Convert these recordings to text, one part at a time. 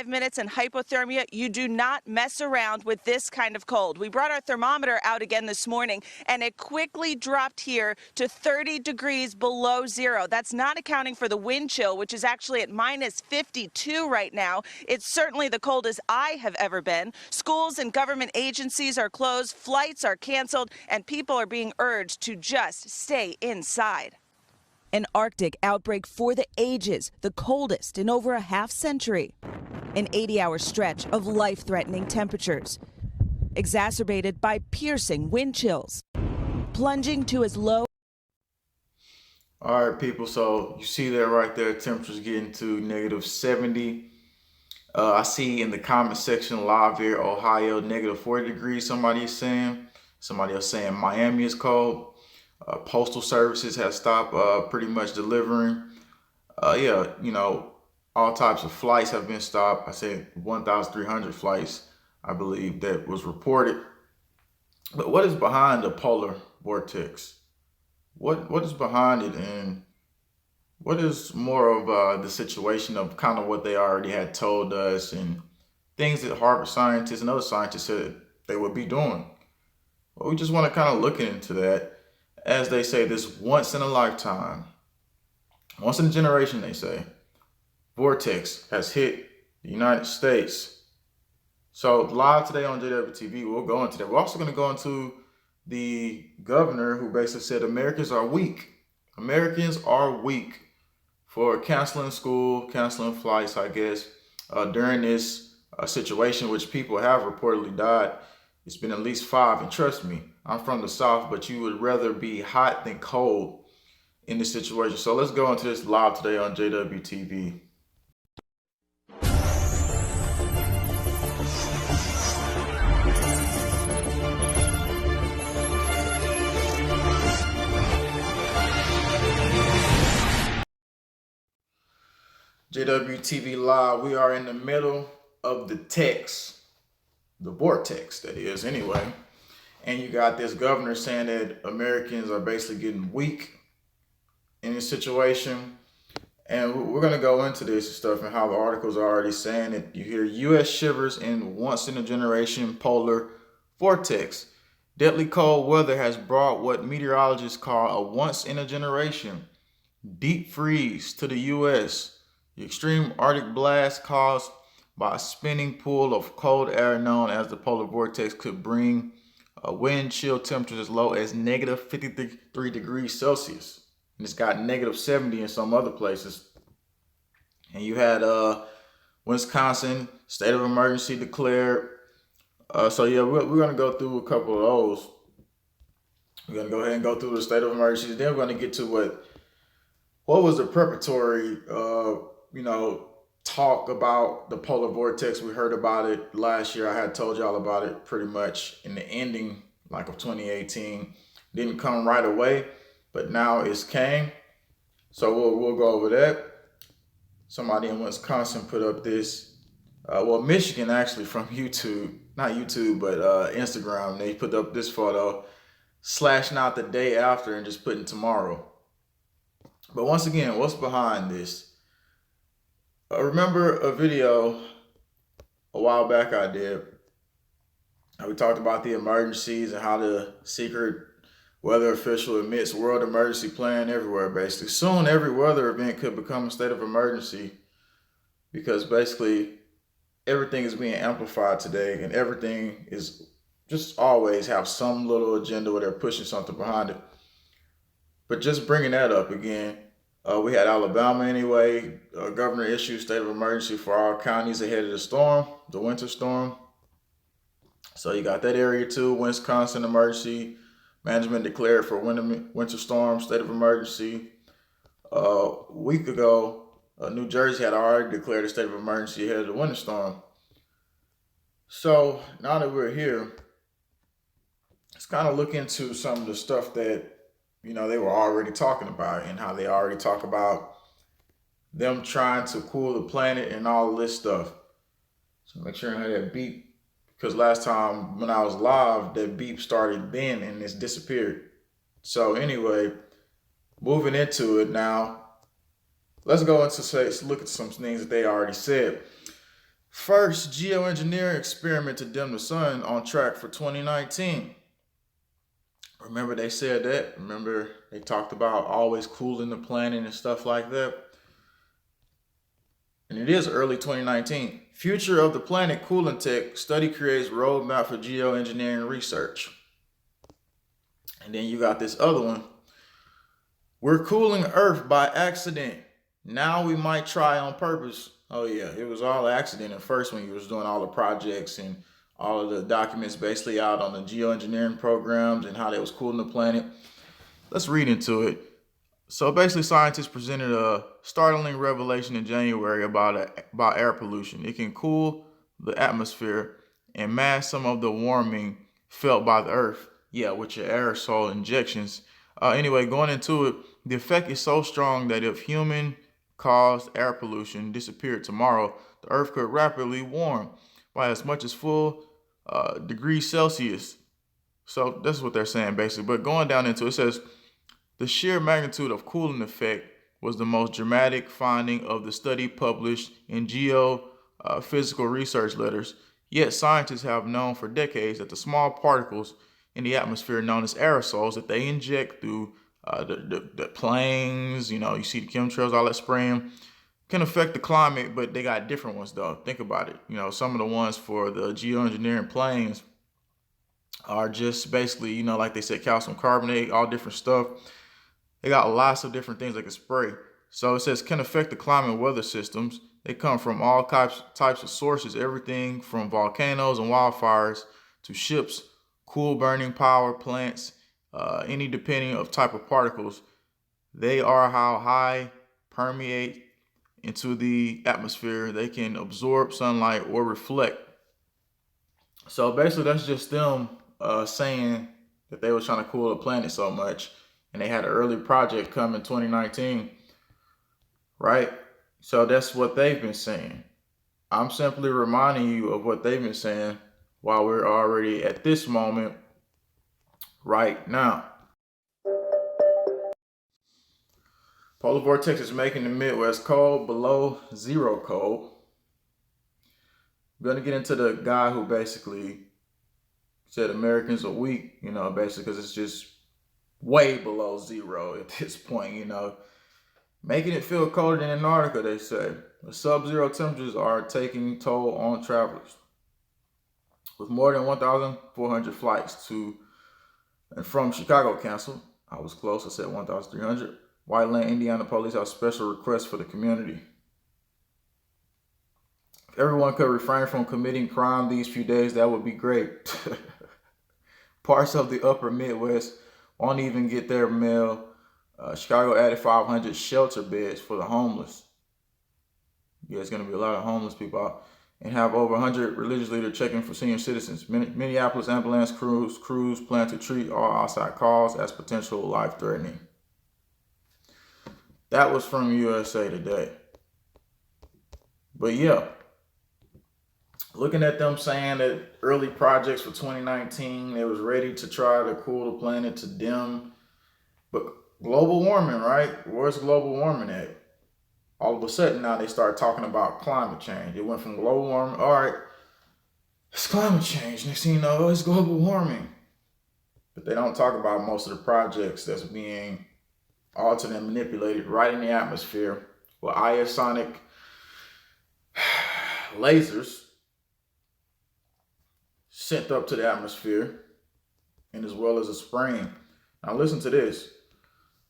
5 minutes and hypothermia. You do not mess around with this kind of cold. We brought our thermometer out again this morning, and it quickly dropped here to 30 degrees below zero. That's not accounting for the wind chill, which is actually at minus 52 right now. It's certainly the coldest I have ever been. Schools and government agencies are closed, flights are canceled, and people are being urged to just stay inside. An Arctic outbreak for the ages, the coldest in over a half-century. An 80-hour stretch of life-threatening temperatures, exacerbated by piercing wind chills, plunging to as low. All right, people, so you see that right there, temperatures getting to negative 70. I see in the comment section live here, Ohio, negative 40 degrees, somebody is saying. Somebody else saying Miami is cold. Postal services have stopped pretty much delivering. Yeah, you know, all types of flights have been stopped. I said 1,300 flights, I believe, that was reported. But what is behind the polar vortex? What is behind it, and what is more of the situation of kind of what they already had told us and things that Harvard scientists and other scientists said they would be doing? Well, we just want to kind of look into that. As they say, this once in a lifetime, once in a generation, they say, vortex has hit the United States. So live today on Jwtv, we'll go into that. We're also going to go into the governor who basically said Americans are weak. Americans are weak for canceling school, canceling flights, I guess, during this situation, which people have reportedly died. It's been at least 5, and trust me, I'm from the South, but you would rather be hot than cold in this situation. So let's go into this live today on Jwtv. Jwtv Live, we are in the middle of the text, the vortex, that is, anyway. And you got this governor saying that Americans are basically getting weak in this situation. And we're going to go into this and stuff and how the articles are already saying it. You hear U.S. shivers in once-in-a-generation polar vortex. Deadly cold weather has brought what meteorologists call a once-in-a-generation deep freeze to the U.S. The extreme Arctic blast caused by a spinning pool of cold air known as the polar vortex could bring wind chill temperatures as low as negative 53 degrees Celsius. And it's got negative 70 in some other places. And you had Wisconsin, state of emergency declared. So yeah, we're going to go through a couple of those. We're going to go ahead and go through the state of emergency. Then we're going to get to what was the preparatory, talk about the polar vortex. We heard about it last year. I had told y'all about it pretty much in the ending of 2018. Didn't come right away, but now it's came. So we'll go over that. Somebody in Wisconsin put up this, Michigan actually, from YouTube, not YouTube, but Instagram. They put up this photo, slashing out the day after and just putting tomorrow. But once again, what's behind this? I remember a video a while back I did. We talked about the emergencies and how the secret weather official admits world emergency plan everywhere, basically. Soon, every weather event could become a state of emergency because basically everything is being amplified today, and everything is just always have some little agenda where they're pushing something behind it. But just bringing that up again, we had Alabama anyway. Governor issued state of emergency for all counties ahead of the storm, the winter storm. So you got that area too. Wisconsin emergency management declared for winter storm, state of emergency. A week ago, New Jersey had already declared a state of emergency ahead of the winter storm. So now that we're here, let's kind of look into some of the stuff that they were already talking about, and how they already talk about them trying to cool the planet and all of this stuff. So make sure I have that beep, because last time when I was live, that beep started then and it's disappeared. So anyway, moving into it now, let's go into look at some things that they already said. First geoengineering experiment to dim the sun on track for 2019. Remember they said that? Remember they talked about always cooling the planet and stuff like that? And it is early 2019. Future of the planet cooling tech study creates roadmap for geoengineering research. And then you got this other one. We're cooling Earth by accident. Now we might try on purpose. Oh yeah, it was all accident at first when you was doing all the projects and all of the documents basically out on the geoengineering programs and how they was cooling the planet. Let's read into it. So basically, scientists presented a startling revelation in January about air pollution. It can cool the atmosphere and mask some of the warming felt by the Earth. Yeah, with your aerosol injections. Anyway, going into it, the effect is so strong that if human-caused air pollution disappeared tomorrow, the Earth could rapidly warm by as much as full degrees Celsius. So that's what they're saying basically. But going down into it, it says the sheer magnitude of cooling effect was the most dramatic finding of the study published in geophysical research letters. Yet scientists have known for decades that the small particles in the atmosphere known as aerosols that they inject through the planes, you see the chemtrails, all that spraying, can affect the climate, but they got different ones though. Think about it. Some of the ones for the geoengineering planes are just basically, like they said, calcium carbonate, all different stuff. They got lots of different things they can spray. So it says can affect the climate and weather systems. They come from all types of sources, everything from volcanoes and wildfires to ships, cool burning power plants, any depending of type of particles. They are how high permeate into the atmosphere. They can absorb sunlight or reflect. So basically that's just them saying that they were trying to cool the planet so much. And they had an early project come in 2019, right? So that's what they've been saying. I'm simply reminding you of what they've been saying while we're already at this moment right now. Polar vortex is making the Midwest cold, below zero cold. I'm going to get into the guy who basically said Americans are weak, basically because it's just way below zero at this point, making it feel colder than Antarctica, they say. The sub-zero temperatures are taking toll on travelers. With more than 1,400 flights to and from Chicago canceled, I was close, I said 1,300. Whiteland, Indiana police have special requests for the community. If everyone could refrain from committing crime these few days, that would be great. Parts of the upper Midwest won't even get their mail. Chicago added 500 shelter beds for the homeless. Yeah, it's going to be a lot of homeless people out. And have over 100 religious leaders checking for senior citizens. Minneapolis ambulance crews plan to treat all outside calls as potential life-threatening. That was from USA Today. But yeah, looking at them saying that early projects for 2019, they was ready to try to cool the planet to dim. But global warming, right? Where's global warming at? All of a sudden now they start talking about climate change. It went from global warming, all right, it's climate change. Next thing you know, it's global warming. But they don't talk about most of the projects that's being altered and manipulated right in the atmosphere with iosonic lasers sent up to the atmosphere, and as well as a spraying. Now listen to this.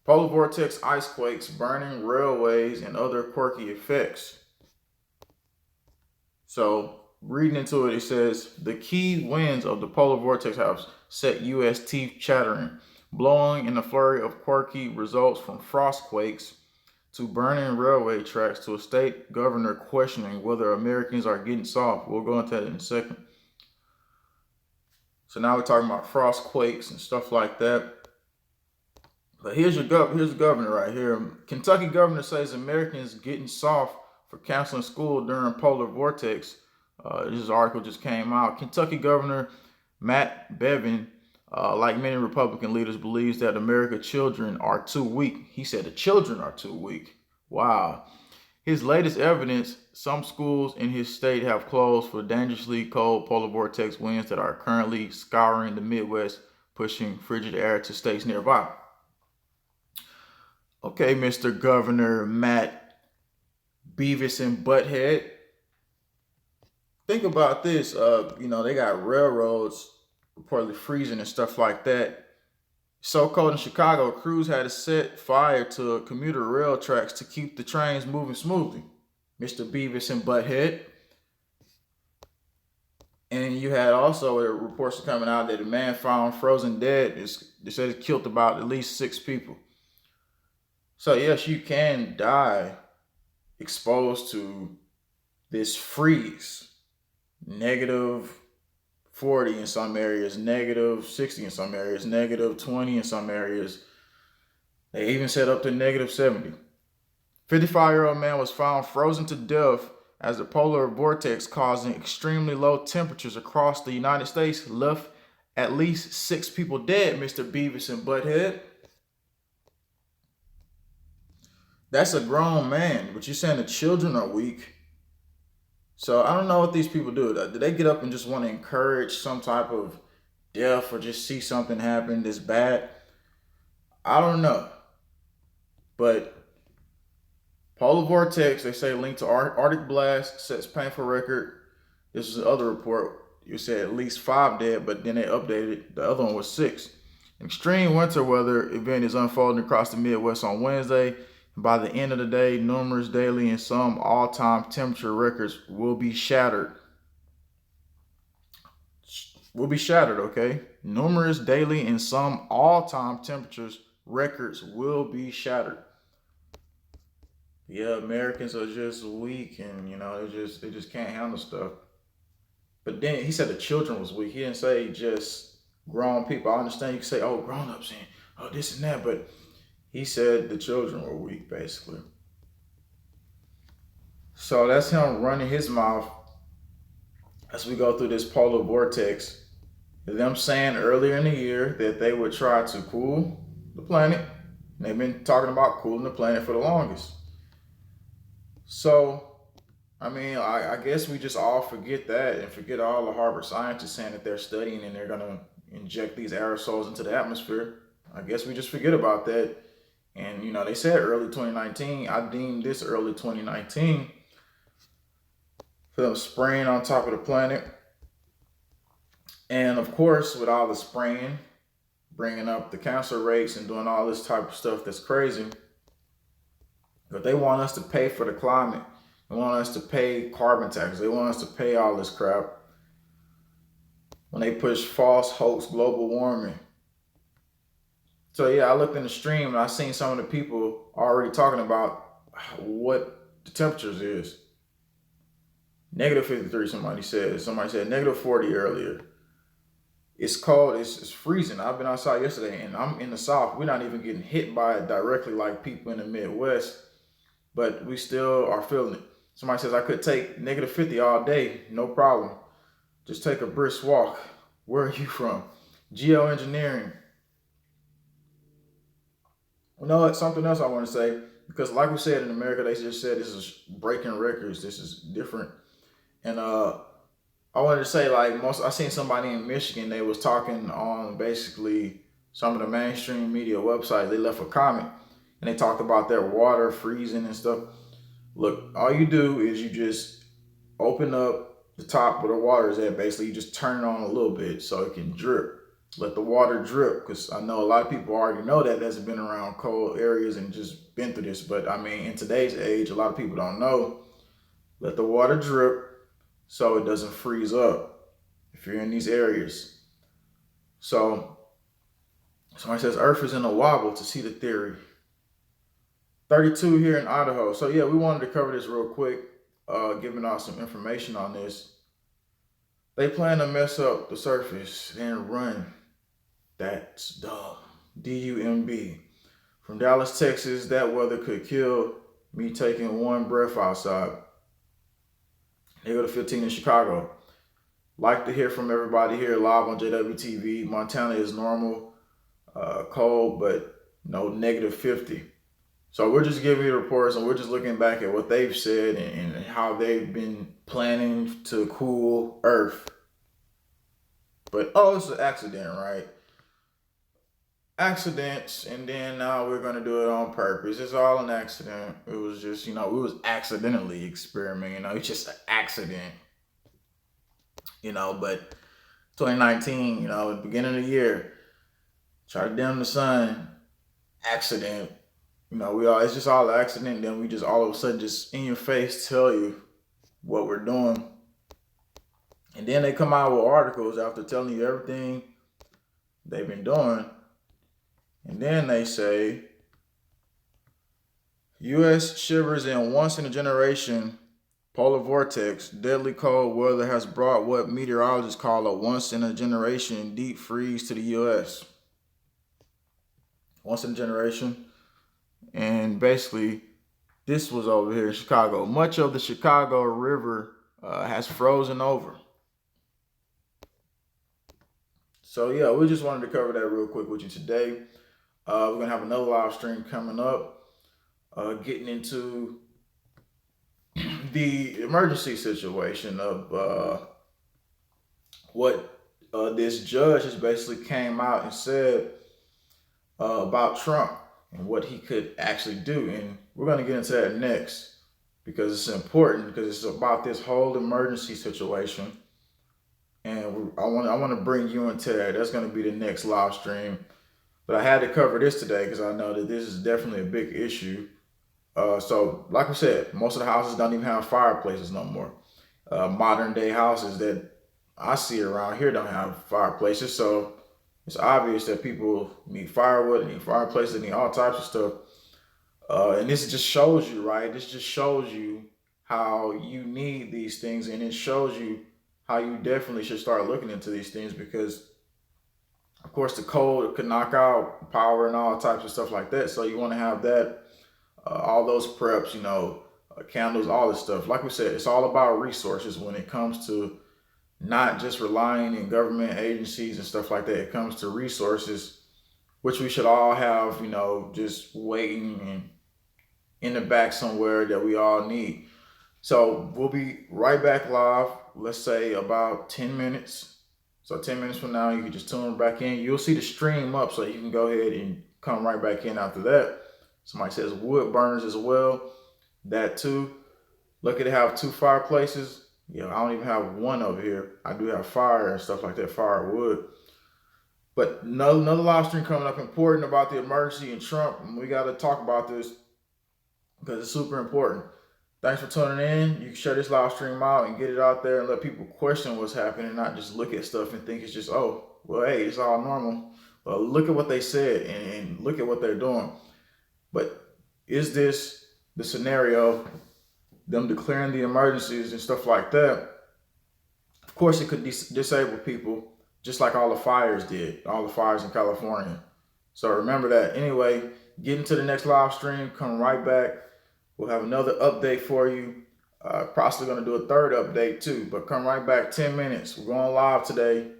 Polar vortex ice quakes, burning railways, and other quirky effects. So reading into it, it says the key winds of the polar vortex have set U.S. teeth chattering, blowing in a flurry of quirky results from frost quakes to burning railway tracks to a state governor questioning whether Americans are getting soft. We'll go into that in a second. So now we're talking about frost quakes and stuff like that. But here's the governor right here. Kentucky governor says Americans getting soft for canceling school during polar vortex. This article just came out. Kentucky Governor Matt Bevin, like many Republican leaders, believes that American children are too weak. He said the children are too weak. Wow. His latest evidence, some schools in his state have closed for dangerously cold polar vortex winds that are currently scouring the Midwest, pushing frigid air to states nearby. Okay, Mr. Governor Matt Beavis and Butthead. Think about this. They got railroads reportedly freezing and stuff like that. So cold in Chicago, crews had to set fire to commuter rail tracks to keep the trains moving smoothly. Mr. Beavis and Butthead. And you had also reports coming out that a man found frozen dead. They said it killed about at least 6 people. So yes, you can die exposed to this freeze. -40 in some areas, -60 in some areas, -20 in some areas. They even said up to -70. 55-year-old man was found frozen to death as the polar vortex causing extremely low temperatures across the United States left at least 6 people dead, Mr. Beavis and Butthead. That's a grown man, but you're saying the children are weak. So I don't know what these people do. Do they get up and just want to encourage some type of death or just see something happen that's bad? I don't know. But polar vortex, they say, linked to Arctic blast, sets painful record. This is the other report. You said at least 5 dead, but then they updated it. The other one was 6. An extreme winter weather event is unfolding across the Midwest on Wednesday. And by the end of the day, numerous daily and some all-time temperature records will be shattered. Okay? Numerous daily and some all-time temperatures records will be shattered. Yeah, Americans are just weak, and they just can't handle stuff. But then he said the children was weak. He didn't say just grown people. I understand you can say, oh, grown-ups and oh this and that, but he said the children were weak, basically. So that's him running his mouth as we go through this polar vortex. Them saying earlier in the year that they would try to cool the planet. And they've been talking about cooling the planet for the longest. So, I guess we just all forget that and forget all the Harvard scientists saying that they're studying and they're going to inject these aerosols into the atmosphere. I guess we just forget about that. And, they said early 2019. I deemed this early 2019 for them spraying on top of the planet. And, of course, with all the spraying, bringing up the cancer rates and doing all this type of stuff that's crazy. But they want us to pay for the climate. They want us to pay carbon taxes. They want us to pay all this crap. When they push false hoax global warming. So yeah, I looked in the stream and I seen some of the people already talking about what the temperatures is. -53, somebody said. Somebody said -40 earlier. It's cold, it's freezing. I've been outside yesterday and I'm in the South. We're not even getting hit by it directly like people in the Midwest, but we still are feeling it. Somebody says I could take -50 all day, no problem. Just take a brisk walk. Where are you from? Geoengineering. You know what? Something else I want to say, because like we said in America, they just said this is breaking records. This is different. And I wanted to say, I seen somebody in Michigan, they was talking on basically some of the mainstream media websites. They left a comment and they talked about their water freezing and stuff. Look, all you do is you just open up the top where the water is at. Basically, you just turn it on a little bit so it can drip. Let the water drip, because I know a lot of people already know that's been around cold areas and just been through this. But in today's age, a lot of people don't know. Let the water drip so it doesn't freeze up if you're in these areas. So somebody says Earth is in a wobble to see the theory. 32 here in Idaho. So yeah, we wanted to cover this real quick, giving out some information on this. They plan to mess up the surface and run. That's dumb. DUMB. From Dallas, Texas, that weather could kill me taking one breath outside. They go to 15 in Chicago. Like to hear from everybody here live on Jwtv. Montana is normal, cold, but no -50. So we're just giving you the reports, and we're just looking back at what they've said and how they've been planning to cool Earth. But it's an accident, right? Accidents, and then now we're gonna do it on purpose. It's all an accident. It was just, we was accidentally experimenting. It's just an accident, But 2019, at the beginning of the year, try to dim the sun, accident. It's just all an accident. Then we just all of a sudden just in your face tell you what we're doing. And then they come out with articles after telling you everything they've been doing. And then they say, U.S. shivers in once in a generation polar vortex. Deadly cold weather has brought what meteorologists call a once in a generation deep freeze to the U.S. Once in a generation. And basically, this was over here in Chicago. Much of the Chicago River has frozen over. So yeah, we just wanted to cover that real quick with you today. We're gonna have another live stream coming up, getting into the emergency situation of what this judge has basically came out and said about Trump and what he could actually do. And we're gonna get into that next because it's important, because it's about this whole emergency situation. And I want to bring you into that. That's going to be the next live stream. But I had to cover this today because I know that this is definitely a big issue. So, like I said, most of the houses don't even have fireplaces no more. Modern day houses that I see around here don't have fireplaces. So it's obvious that people need firewood, need fireplaces, need all types of stuff. And this just shows you, right? This just shows you how you need these things, and it shows you how you definitely should start looking into these things, because of course the cold could knock out power and all types of stuff like that. So you want to have that, all those preps, candles, all this stuff. Like we said, it's all about resources when it comes to not just relying in government agencies and stuff like that. It comes to resources, which we should all have, just waiting and in the back somewhere that we all need. So we'll be right back live, let's say about 10 minutes. So 10 minutes from now, you can just tune back in. You'll see the stream up, so you can go ahead and come right back in after that. Somebody says wood burners as well. That too. Lucky to have 2 fireplaces. I don't even have one over here. I do have fire and stuff like that, firewood. But another live stream coming up important about the emergency and Trump. And we got to talk about this because it's super important. Thanks for tuning in. You can share this live stream out and get it out there and let people question what's happening, not just look at stuff and think it's just, hey, it's all normal. Well, look at what they said and look at what they're doing. But is this the scenario, them declaring the emergencies and stuff like that? Of course, it could disable people, just like all the fires did, all the fires in California. So remember that. Anyway, get into the next live stream. Come right back. We'll have another update for you. Possibly going to do a third update too, but come right back 10 minutes. We're going live today.